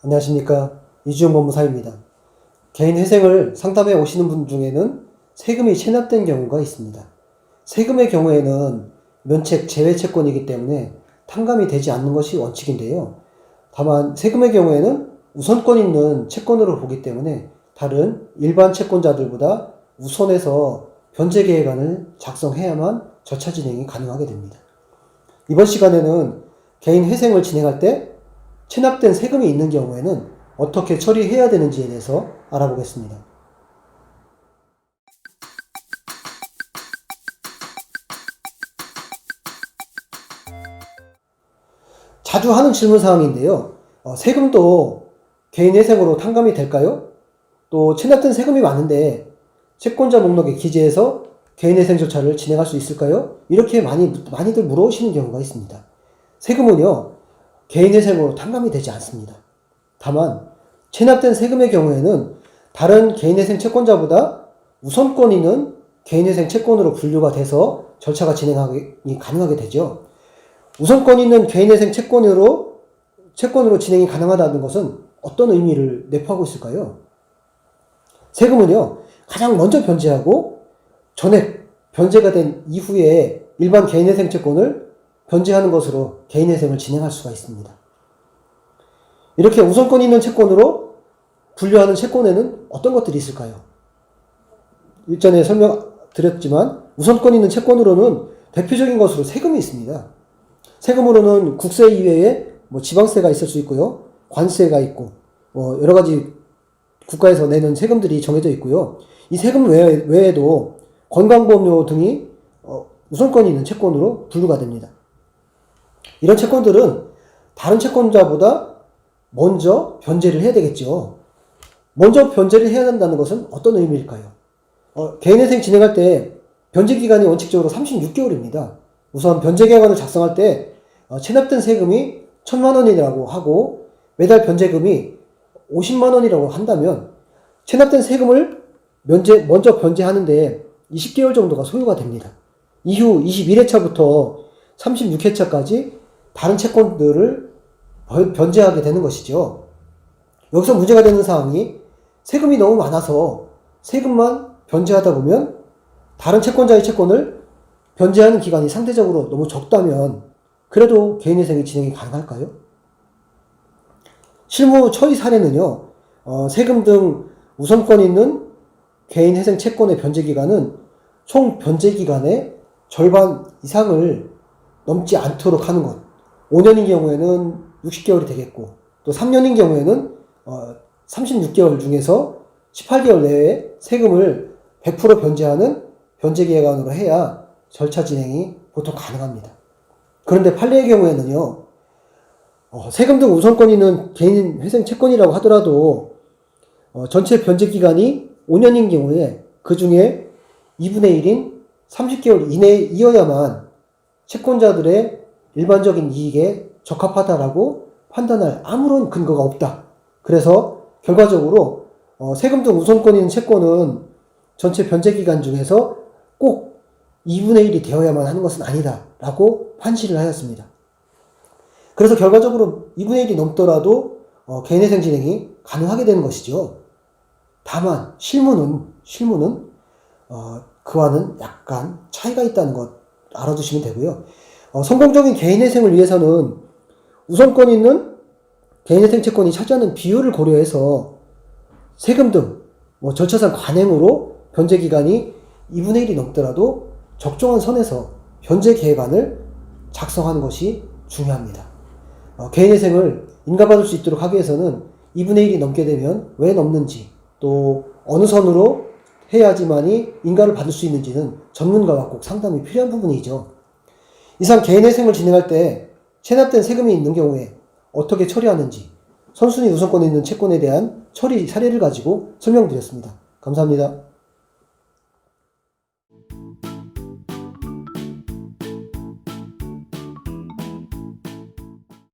안녕하십니까. 이주영 법무사입니다. 개인 회생을 상담해 오시는 분 중에는 세금이 체납된 경우가 있습니다. 세금의 경우에는 면책 제외 채권이기 때문에 탕감이 되지 않는 것이 원칙인데요. 다만 세금의 경우에는 우선권 있는 채권으로 보기 때문에 다른 일반 채권자들보다 우선해서 변제계획안을 작성해야만 절차 진행이 가능하게 됩니다. 이번 시간에는 개인 회생을 진행할 때 체납된 세금이 있는 경우에는 어떻게 처리해야 되는지에 대해서 알아보겠습니다. 자주 하는 질문사항인데요. 세금도 개인 회생으로 탕감이 될까요? 또 체납된 세금이 많은데 채권자 목록에 기재해서 개인 회생 절차를 진행할 수 있을까요? 이렇게 많이들 물어오시는 경우가 있습니다. 세금은요, 개인 회생으로 탕감이 되지 않습니다. 다만 체납된 세금의 경우에는 다른 개인회생 채권자보다 우선권 있는 개인회생 채권으로 분류가 돼서 절차가 진행이 가능하게 되죠. 우선권 있는 개인회생 채권으로 진행이 가능하다는 것은 어떤 의미를 내포하고 있을까요? 세금은요, 가장 먼저 변제하고 전액 변제가 된 이후에 일반 개인회생 채권을 변제하는 것으로 개인회생을 진행할 수가 있습니다. 이렇게 우선권 있는 채권으로 분류하는 채권에는 어떤 것들이 있을까요? 일전에 설명드렸지만 우선권 있는 채권으로는 대표적인 것으로 세금이 있습니다. 세금으로는 국세 이외에 지방세가 있을 수 있고요. 관세가 있고 여러 가지 국가에서 내는 세금들이 정해져 있고요. 이 세금 외에도 건강보험료 등이 우선권이 있는 채권으로 분류가 됩니다. 이런 채권들은 다른 채권자보다 먼저 변제를 해야 되겠죠. 먼저 변제를 해야 한다는 것은 어떤 의미일까요? 개인회생 진행할 때 변제기간이 원칙적으로 36개월입니다. 우선 변제계획안을 작성할 때 체납된 세금이 1,000만 원이라고 하고 매달 변제금이 50만 원이라고 한다면 체납된 세금을 먼저 변제하는데 20개월 정도가 소요가 됩니다. 이후 21회차부터 36회차까지 다른 채권들을 변제하게 되는 것이죠. 여기서 문제가 되는 사항이 세금이 너무 많아서 세금만 변제하다 보면 다른 채권자의 채권을 변제하는 기간이 상대적으로 너무 적다면 그래도 개인회생이 진행이 가능할까요? 실무 처리 사례는요, 세금 등 우선권 있는 개인회생 채권의 변제기간은 총 변제기간의 절반 이상을 넘지 않도록 하는 것. 5년인 경우에는 60개월이 되겠고 또 3년인 경우에는 36개월 중에서 18개월 내에 세금을 100% 변제하는 변제계획안으로 해야 절차 진행이 보통 가능합니다. 그런데 판례의 경우에는요, 세금 등 우선권 있는 개인 회생 채권이라고 하더라도 전체 변제기간이 5년인 경우에 그 중에 2분의 1인 30개월 이내이어야만 채권자들의 일반적인 이익에 적합하다라고 판단할 아무런 근거가 없다. 그래서 결과적으로 세금 등 우선권 있는 채권은 전체 변제기간 중에서 꼭 2분의 1이 되어야만 하는 것은 아니다 라고 판시를 하였습니다. 그래서 결과적으로 2분의 1이 넘더라도 개인회생 진행이 가능하게 되는 것이죠. 다만 실무는 그와는 약간 차이가 있다는 것 알아두시면 되고요. 성공적인 개인회생을 위해서는 우선권 있는 개인회생 채권이 차지하는 비율을 고려해서 세금 등 절차상 관행으로 변제기간이 2분의 1이 넘더라도 적정한 선에서 변제계획안을 작성하는 것이 중요합니다. 개인회생을 인가받을 수 있도록 하기 위해서는 2분의 1이 넘게 되면 왜 넘는지 또 어느 선으로 해야지만이 인가를 받을 수 있는지는 전문가와 꼭 상담이 필요한 부분이죠. 이상 개인회생을 진행할 때 체납된 세금이 있는 경우에 어떻게 처리하는지 선순위 우선권에 있는 채권에 대한 처리 사례를 가지고 설명드렸습니다. 감사합니다.